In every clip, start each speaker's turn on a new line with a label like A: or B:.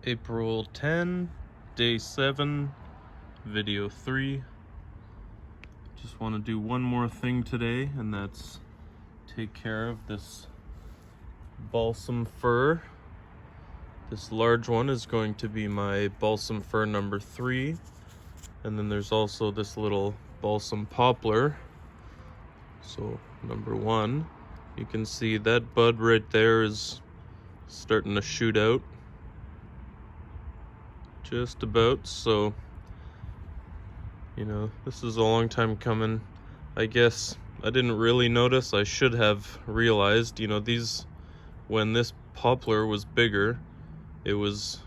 A: April 10, day 7, video 3. Just want to do one more thing today, and that's take care of this Balsam Fir. This large one is going to be my Balsam Fir number 3. And then there's also this little Balsam Poplar. So number 1, you can see that bud right there is starting to shoot out. Just about, so you know, this is a long time coming. I guess I didn't really notice. I should have realized, you know, these, when this poplar was bigger, it was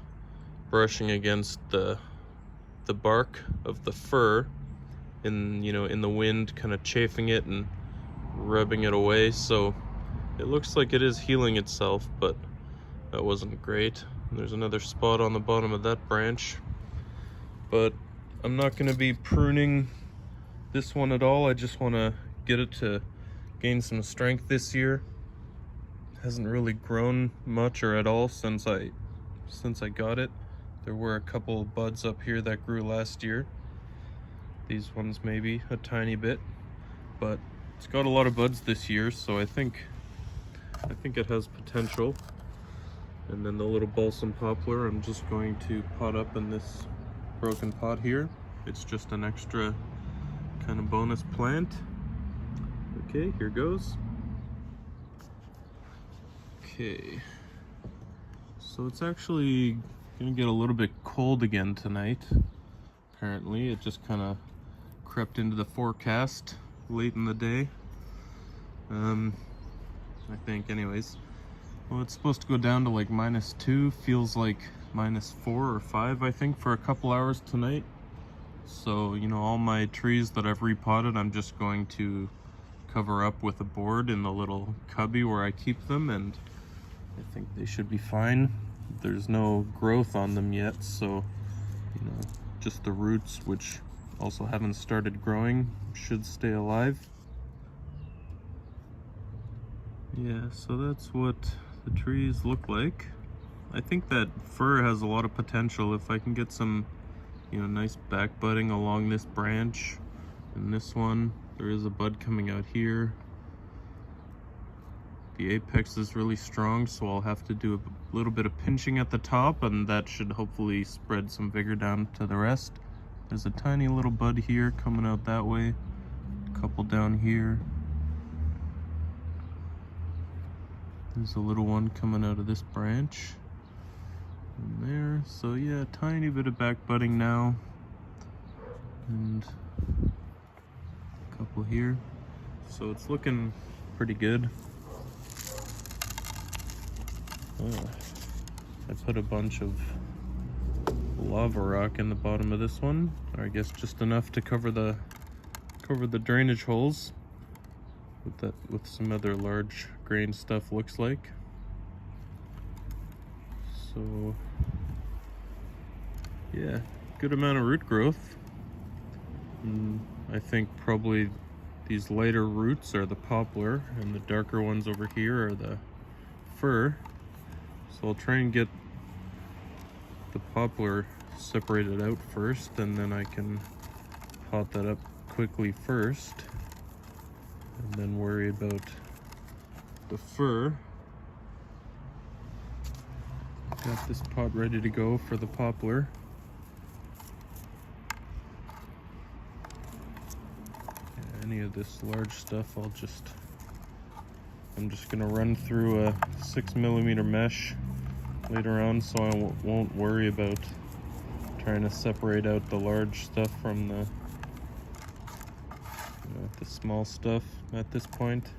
A: brushing against the bark of the fir in, you know, in the wind, kind of chafing it and rubbing it away. So it looks like it is healing itself, but that wasn't great. There's another spot on the bottom of that branch, but I'm not going to be pruning this one at all. I just want to get it to gain some strength this year. It hasn't really grown much or at all since I got it. There were a couple of buds up here that grew last year. These ones maybe a tiny bit, but it's got a lot of buds this year, so I think it has potential. And then the little balsam poplar, I'm just going to pot up in this broken pot here. It's just an extra kind of bonus plant. Okay, here goes. Okay, so it's actually gonna get a little bit cold again tonight. Apparently, it just kind of crept into the forecast late in the day. I think, anyways. Well, it's supposed to go down to like -2, feels like -4 or 5, I think, for a couple hours tonight. So, you know, all my trees that I've repotted, I'm just going to cover up with a board in the little cubby where I keep them, and I think they should be fine. There's no growth on them yet, so, you know, just the roots, which also haven't started growing, should stay alive. Yeah, so that's what the trees look like. I think that fir has a lot of potential if I can get some, you know, nice back budding along this branch. And this one, there is a bud coming out here. The apex is really strong, so I'll have to do a little bit of pinching at the top, and that should hopefully spread some vigor down to the rest. There's a tiny little bud here coming out that way, a couple down here. There's a little one coming out of this branch in there. So yeah, tiny bit of back budding now, and a couple here. So it's looking pretty good. I put a bunch of lava rock in the bottom of this one, or I guess just enough to cover the drainage holes. With some other large grain stuff, looks like. So yeah, good amount of root growth. And I think probably these lighter roots are the poplar, and the darker ones over here are the fir. So I'll try and get the poplar separated out first, and then I can pot that up quickly first, and then worry about the fir. Got this pot ready to go for the poplar. Yeah, any of this large stuff, I'm just gonna run through a 6mm mesh later on, so I won't worry about trying to separate out the large stuff from the small stuff at this point.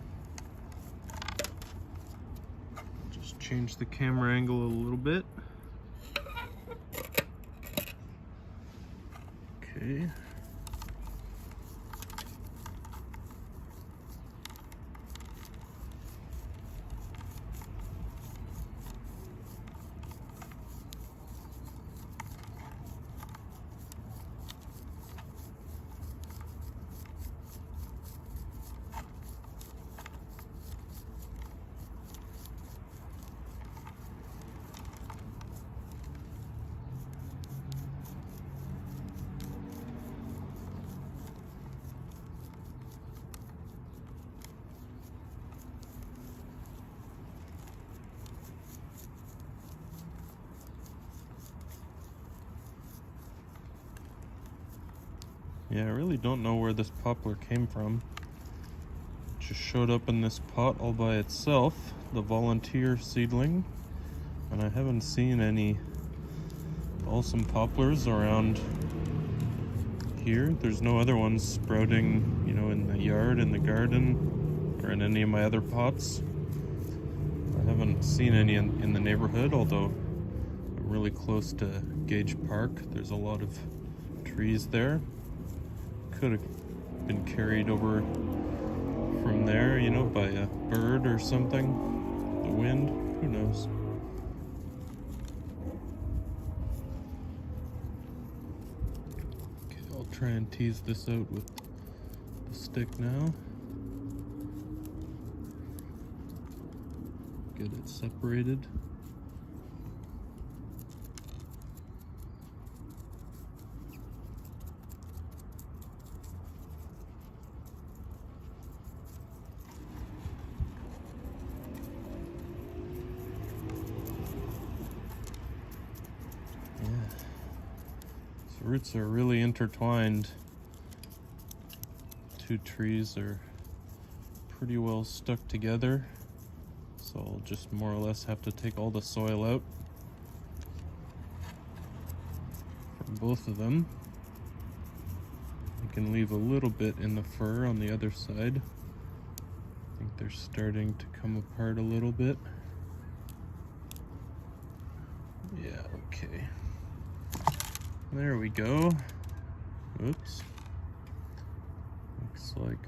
A: Just change the camera angle a little bit. Okay. Yeah, I really don't know where this poplar came from. It just showed up in this pot all by itself, the volunteer seedling. And I haven't seen any balsam poplars around here. There's no other ones sprouting, you know, in the yard, in the garden, or in any of my other pots. I haven't seen any in the neighborhood, although I'm really close to Gage Park. There's a lot of trees there. Could have been carried over from there, you know, by a bird or something. The wind, who knows? Okay, I'll try and tease this out with the stick now. Get it separated. Yeah. These roots are really intertwined. Two trees are pretty well stuck together. So I'll just more or less have to take all the soil out from both of them. I can leave a little bit in the fir on the other side. I think they're starting to come apart a little bit. Yeah, okay. There we go. Oops. Looks like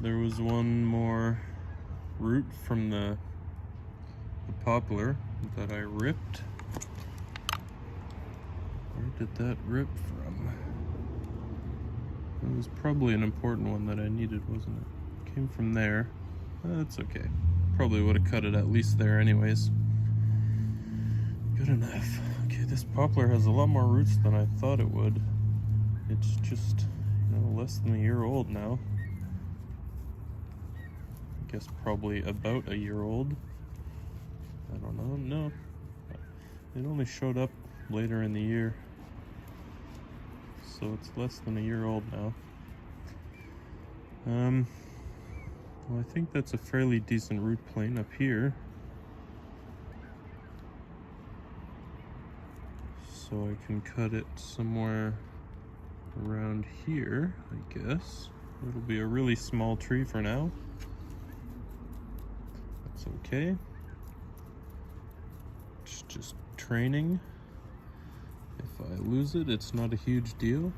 A: there was one more root from the poplar that I ripped. Where did that rip from? It was probably an important one that I needed, wasn't it? Came from there. That's okay. Probably would have cut it at least there anyways. Good enough. Okay, this poplar has a lot more roots than I thought it would. It's just, you know, less than a year old now. I guess probably about a year old. I don't know. No, it only showed up later in the year, so it's less than a year old now. Well, I think that's a fairly decent root plane up here, so I can cut it somewhere around here, I guess. It'll be a really small tree for now. That's okay. It's just training. If I lose it, it's not a huge deal.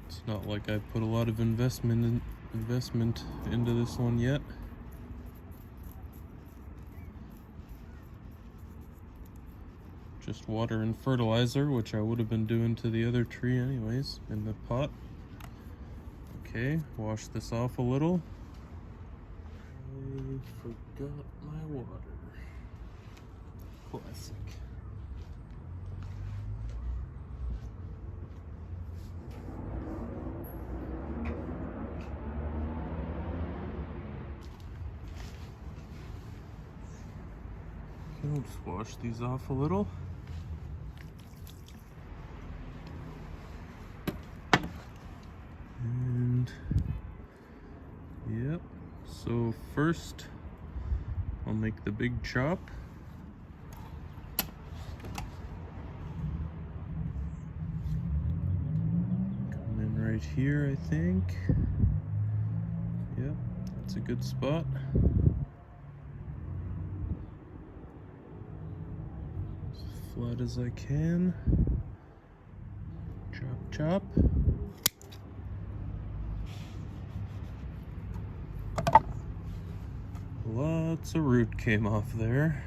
A: It's not like I put a lot of investment into this one yet. Just water and fertilizer, which I would have been doing to the other tree anyways, in the pot. Okay, wash this off a little. I forgot my water. Classic. Okay, I'll just wash these off a little. And yep, so first I'll make the big chop. Come in right here, I think. Yep, that's a good spot. As flat as I can. Chop, chop. Lots of root came off there.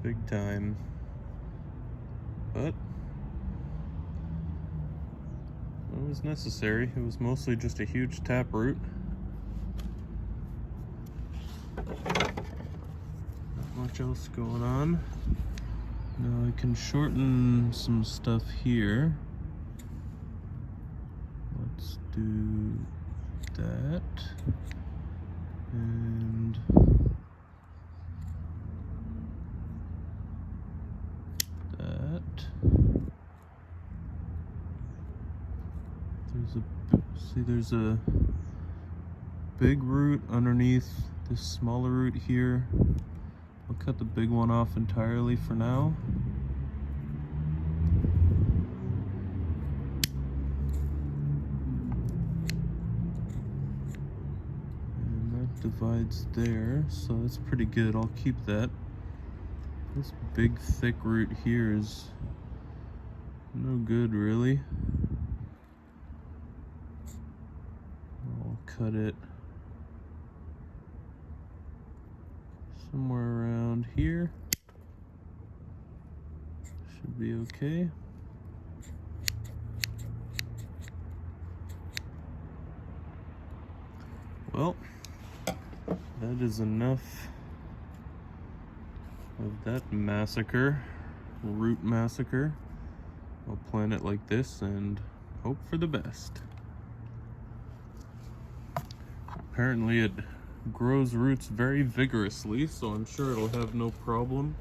A: Big time. But it was necessary. It was mostly just a huge tap root. Not much else going on. Now I can shorten some stuff here. Let's do that. And See, there's a big root underneath this smaller root here. I'll cut the big one off entirely for now. And that divides there, so that's pretty good. I'll keep that. This big thick root here is no good, really. I'll cut it somewhere around here. Should be okay. Well, that is enough of that massacre, root massacre. I'll plant it like this and hope for the best. Apparently it grows roots very vigorously, so I'm sure it'll have no problem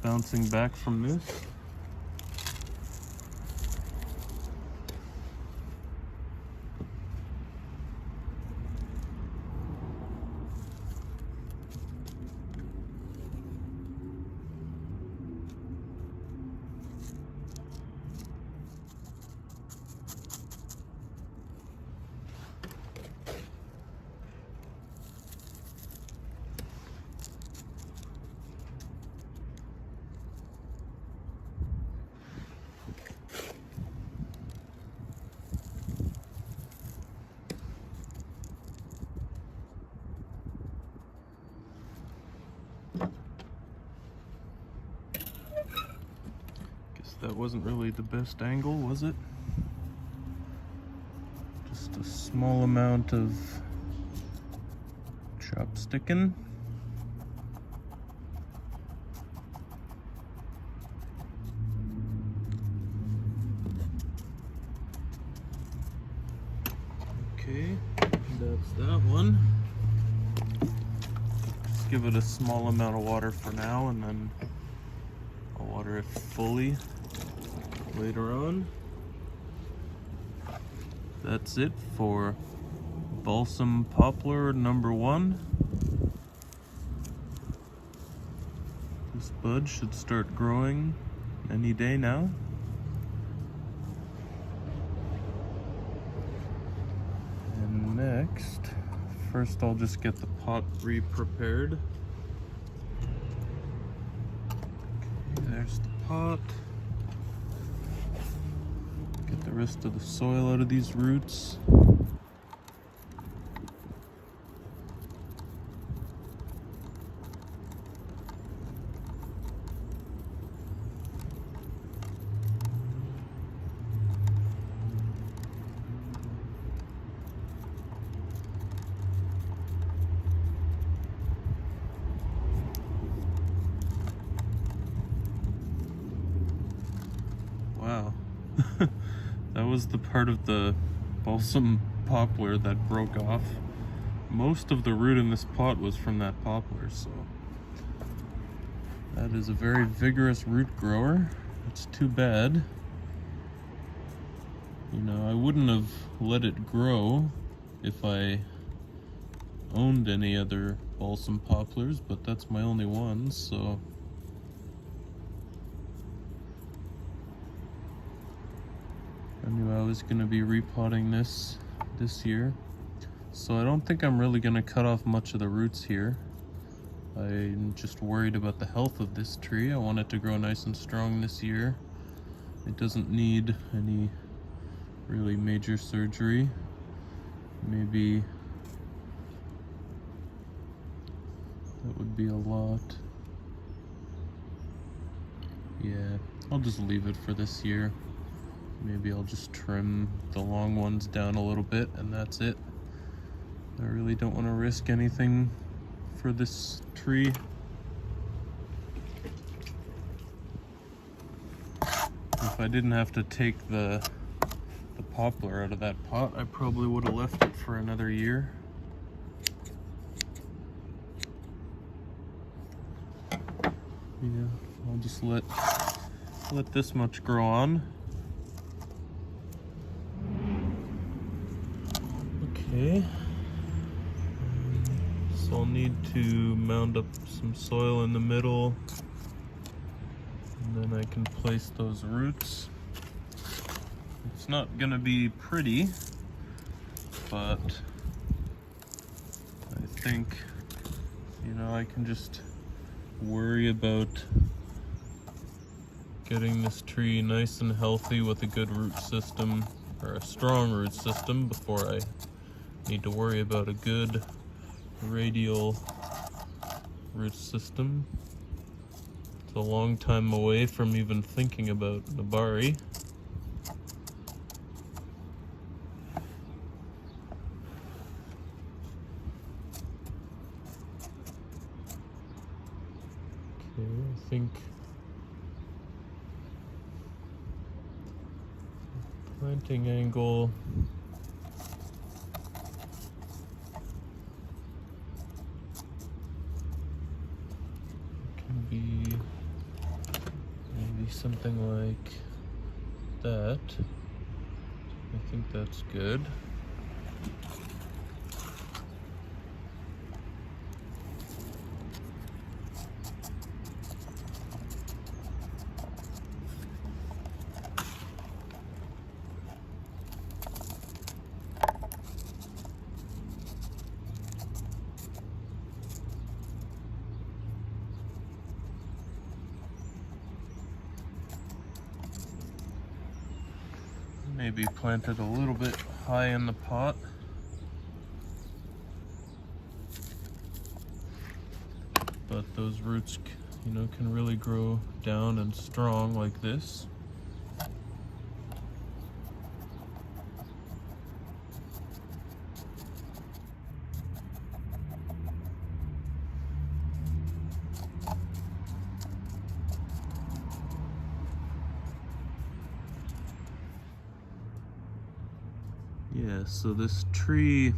A: bouncing back from this. That wasn't really the best angle, was it? Just a small amount of chopsticking. Okay, that's that one. Just give it a small amount of water for now, and then I'll water it fully later on. That's it for Balsam Poplar #1. This bud should start growing any day now. And next, first I'll just get the pot re-prepared. Okay, there's the pot. Get the rest of the soil out of these roots. Wow. That was the part of the balsam poplar that broke off. Most of the root in this pot was from that poplar, so that is a very vigorous root grower. It's too bad. You know, I wouldn't have let it grow if I owned any other balsam poplars, but that's my only one, so I knew I was going to be repotting this year, so I don't think I'm really going to cut off much of the roots here. I'm just worried about the health of this tree. I want it to grow nice and strong this year. It doesn't need any really major surgery. Maybe that would be a lot. Yeah, I'll just leave it for this year. Maybe I'll just trim the long ones down a little bit, and that's it. I really don't want to risk anything for this tree. If I didn't have to take the poplar out of that pot, I probably would have left it for another year. Yeah, I'll just let this much grow on. Okay. So I'll need to mound up some soil in the middle, and then I can place those roots. It's not gonna be pretty, but I think, you know, I can just worry about getting this tree nice and healthy with a good root system, or a strong root system, before I need to worry about a good radial root system. It's a long time away from even thinking about Nabari. Okay, I think planting angle can be maybe something like that. I think that's good. Maybe plant it a little bit high in the pot. But those roots, you know, can really grow down and strong like this. Yeah, so this tree,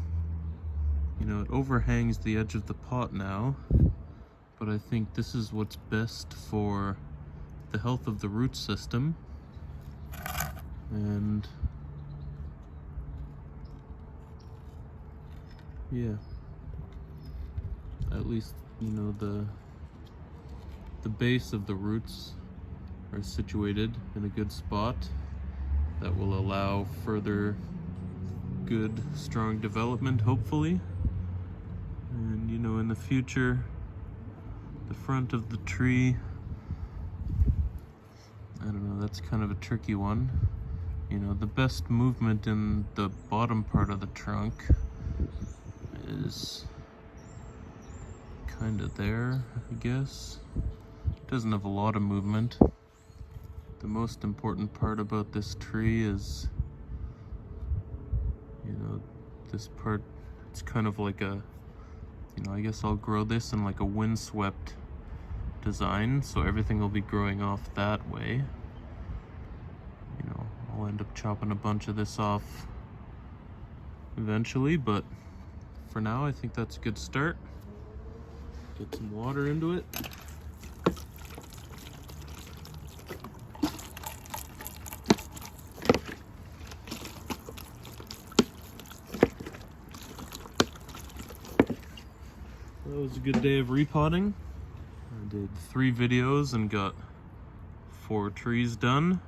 A: you know, it overhangs the edge of the pot now, but I think this is what's best for the health of the root system. And yeah, at least, you know, the base of the roots are situated in a good spot that will allow further good, strong development, hopefully. And, you know, in the future, the front of the tree, I don't know, that's kind of a tricky one. You know, the best movement in the bottom part of the trunk is kind of there, I guess. It doesn't have a lot of movement. The most important part about this tree is, you know, this part, it's kind of like a, you know, I guess I'll grow this in like a windswept design, so everything will be growing off that way. You know, I'll end up chopping a bunch of this off eventually, but for now I think that's a good start. Get some water into it. That was a good day of repotting. I did 3 videos and got 4 trees done.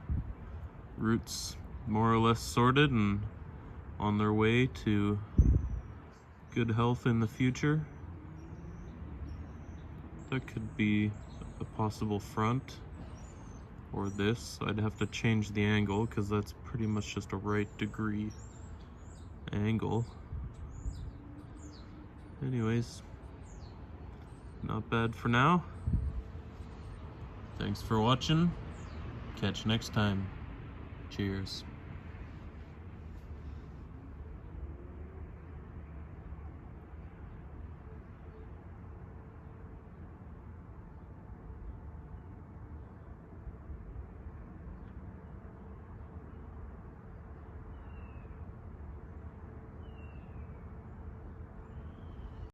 A: Roots more or less sorted and on their way to good health in the future. That could be a possible front, or this. I'd have to change the angle because that's pretty much just a right degree angle. Anyways, not bad for now. Thanks for watching. Catch you next time. Cheers.